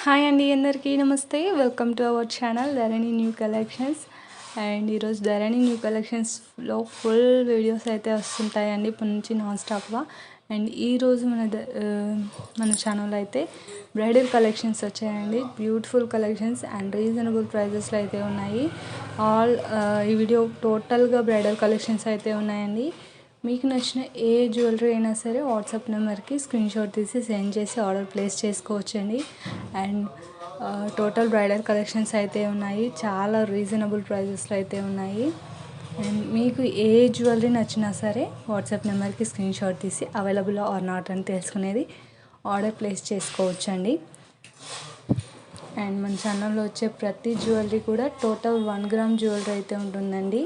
Hi అండి, అందరికీ నమస్తే. Welcome to our channel Dharani new collections. And ఈరోజు ధరణి న్యూ కలెక్షన్స్లో ఫుల్ వీడియోస్ అయితే వస్తుంటాయండి ఇప్పటి నుంచి నాన్ స్టాప్గా. అండ్ ఈరోజు మన ఛానల్లో అయితే బ్రైడల్ కలెక్షన్స్ వచ్చాయండి. బ్యూటిఫుల్ కలెక్షన్స్ అండ్ రీజనబుల్ ప్రైజెస్లో అయితే ఉన్నాయి. ఈ వీడియో టోటల్గా బ్రైడల్ కలెక్షన్స్ అయితే ఉన్నాయండి. మీకు నచ్చిన ఏ జ్యువెలరీ అయినా సరే వాట్సాప్ నెంబర్కి స్క్రీన్ షాట్ తీసి సెండ్ చేసి ఆర్డర్ ప్లేస్ చేసుకోవచ్చండి. అండ్ టోటల్ బ్రైడల్ కలెక్షన్స్ అయితే ఉన్నాయి. చాలా రీజనబుల్ ప్రైజెస్లో అయితే ఉన్నాయి. అండ్ మీకు ఏ జ్యువెలరీ నచ్చినా సరే వాట్సాప్ నెంబర్కి స్క్రీన్ షాట్ తీసి అవైలబుల్ ఆర్ నాట్ అని తెలుసుకునేది ఆర్డర్ ప్లేస్ చేసుకోవచ్చండి. అండ్ మన ఛానల్లో వచ్చే ప్రతి జ్యువెలరీ కూడా టోటల్ 1 గ్రామ్ జ్యువెలరీ అయితే ఉంటుందండి.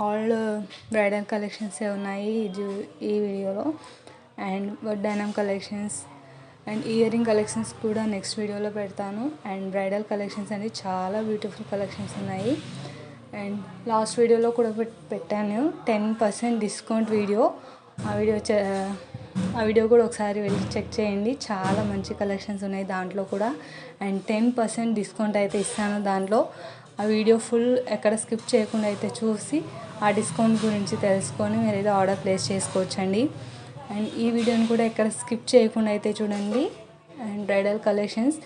ఆల్ బ్రైడల్ కలెక్షన్సే ఉన్నాయి ఈ వీడియోలో. అండ్ వడ్డానం collections and ear ring collections కూడా నెక్స్ట్ వీడియోలో పెడతాను. అండ్ బ్రైడల్ కలెక్షన్స్ అనేది చాలా బ్యూటిఫుల్ కలెక్షన్స్ ఉన్నాయి. అండ్ లాస్ట్ వీడియోలో కూడా పెట్టాను 10% డిస్కౌంట్ వీడియో. ఆ వీడియో కూడా ఒకసారి వెళ్ళి చెక్ చేయండి. చాలా మంచి కలెక్షన్స్ ఉన్నాయి దాంట్లో కూడా. అండ్ 10% డిస్కౌంట్ అయితే ఇస్తాను దాంట్లో. ఆ వీడియో ఫుల్ ఎక్కడ స్కిప్ చేయకుండా అయితే చూసి ఆ డిస్కౌంట్ గురించి తెలుసుకొని మీరు అయితే ఆర్డర్ ప్లేస్ చేసుకోవచ్చండి. అండ్ ఈ వీడియోని కూడా ఎక్కడ స్కిప్ చేయకుండా అయితే చూడండి. అండ్ బ్రైడల్ కలెక్షన్స్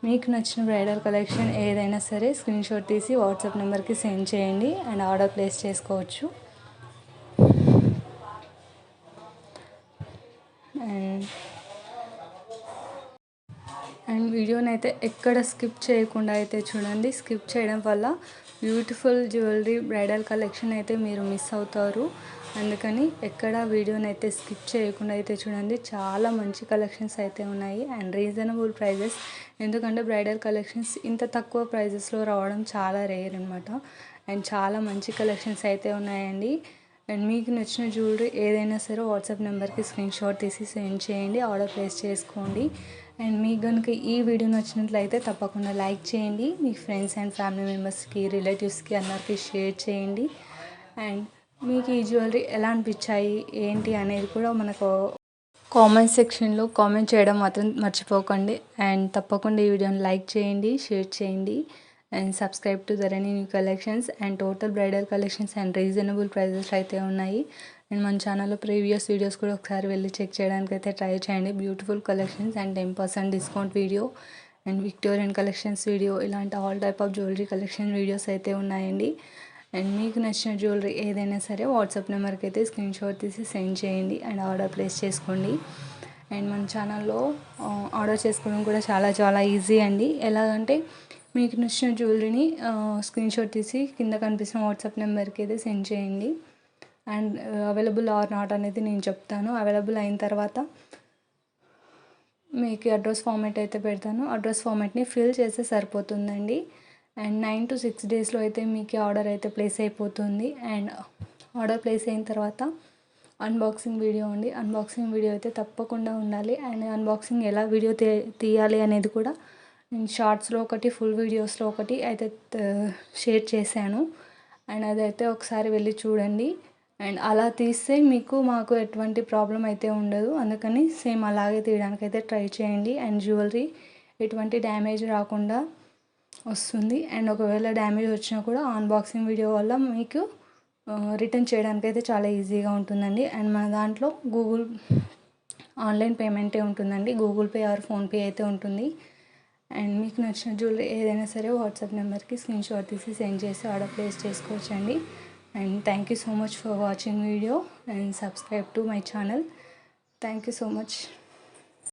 మీకు నచ్చిన బ్రైడల్ కలెక్షన్ ఏదైనా సరే స్క్రీన్ షాట్ తీసి వాట్సాప్ నెంబర్కి సెండ్ చేయండి అండ్ ఆర్డర్ ప్లేస్ చేసుకోవచ్చు. అండ్ వీడియోని అయితే ఎక్కడ స్కిప్ చేయకుండా అయితే చూడండి. స్కిప్ చేయడం వల్ల బ్యూటిఫుల్ జ్యువెలరీ బ్రైడల్ కలెక్షన్ అయితే మీరు మిస్ అవుతారు. అందుకని ఎక్కడ వీడియోని అయితే స్కిప్ చేయకుండా అయితే చూడండి. చాలా మంచి కలెక్షన్స్ అయితే ఉన్నాయి అండ్ రీజనబుల్ ప్రైజెస్. ఎందుకంటే బ్రైడల్ కలెక్షన్స్ ఇంత తక్కువ ప్రైజెస్లో రావడం చాలా రేర్ అనమాట. అండ్ చాలా మంచి కలెక్షన్స్ అయితే ఉన్నాయండి. అండ్ మీకు నచ్చిన జ్యువెలరీ ఏదైనా సరే వాట్సాప్ నెంబర్కి స్క్రీన్ షాట్ తీసి సెండ్ చేయండి, ఆర్డర్ ప్లేస్ చేసుకోండి. అండ్ మీకు కనుక ఈ వీడియో నచ్చినట్లయితే తప్పకుండా లైక్ చేయండి. మీ ఫ్రెండ్స్ అండ్ ఫ్యామిలీ మెంబర్స్కి, రిలేటివ్స్కి అందరికీ షేర్ చేయండి. అండ్ మీకు ఈ జ్యువెలరీ ఎలా అనిపించాయి ఏంటి అనేది కూడా మనకు కామెంట్ సెక్షన్లో కామెంట్ చేయడం మాత్రం మర్చిపోకండి. అండ్ తప్పకుండా ఈ వీడియోని లైక్ చేయండి, షేర్ చేయండి and subscribe to Dharani new collections. And total bridal collections and reasonable prices అయితే ఉన్నాయి. అండ్ మన ఛానల్లో ప్రీవియస్ వీడియోస్ కూడా ఒకసారి వెళ్ళి చెక్ చేయడానికి అయితే ట్రై చేయండి. Beautiful collections and 10% discount video and Victorian collections video, ఇలాంటి all type of jewellery collection videos అయితే ఉన్నాయండి. అండ్ మీకు నచ్చిన జ్యువెలరీ ఏదైనా సరే వాట్సాప్ నెంబర్కి అయితే స్క్రీన్ షాట్ తీసి సెండ్ చేయండి అండ్ ఆర్డర్ ప్లేస్ చేసుకోండి. అండ్ మన ఛానల్లో ఆర్డర్ చేసుకోవడం కూడా చాలా ఈజీ అండి. ఎలాగంటే మీకు నచ్చిన జ్యువెలరీని స్క్రీన్ షాట్ తీసి కింద కనిపిస్తున్న వాట్సాప్ నెంబర్కి అయితే సెండ్ చేయండి. అండ్ అవైలబుల్ ఆర్ నాట్ అనేది నేను చెప్తాను. అవైలబుల్ అయిన తర్వాత మీకు అడ్రస్ ఫార్మాట్ అయితే పెడతాను. అడ్రస్ ఫార్మాట్ని ఫిల్ చేస్తే సరిపోతుందండి. అండ్ 9 to 6 డేస్లో అయితే మీకు ఆర్డర్ అయితే ప్లేస్ అయిపోతుంది. అండ్ ఆర్డర్ ప్లేస్ అయిన తర్వాత అన్బాక్సింగ్ వీడియో అండి. అన్బాక్సింగ్ వీడియో అయితే తప్పకుండా ఉండాలి. అండ్ అన్బాక్సింగ్ ఎలా వీడియో తీయాలి అనేది కూడా నేను షార్ట్స్లో ఒకటి, ఫుల్ వీడియోస్లో ఒకటి అయితే షేర్ చేశాను. అండ్ అదైతే ఒకసారి వెళ్ళి చూడండి. అండ్ అలా తీస్తే మాకు ఎటువంటి ప్రాబ్లం అయితే ఉండదు. అందుకని సేమ్ అలాగే తీయడానికి అయితే ట్రై చేయండి. అండ్ జ్యువెలరీ ఎటువంటి డ్యామేజ్ రాకుండా వస్తుంది. అండ్ ఒకవేళ డ్యామేజ్ వచ్చినా కూడా అన్బాక్సింగ్ వీడియో వల్ల మీకు రిటర్న్ చేయడానికి అయితే చాలా ఈజీగా ఉంటుందండి. అండ్ మన దాంట్లో ఆన్లైన్ పేమెంటే ఉంటుందండి. గూగుల్ పే ఆర్ ఫోన్పే అయితే ఉంటుంది. అండ్ మీకు నచ్చిన జ్యువెలరీ ఏదైనా సరే వాట్సాప్ నెంబర్కి స్క్రీన్ షాట్ తీసి సెండ్ చేసి ఆర్డర్ ప్లేస్ చేసుకోవచ్చండి. And thank you so much for watching video and subscribe to my channel. Thank you so much.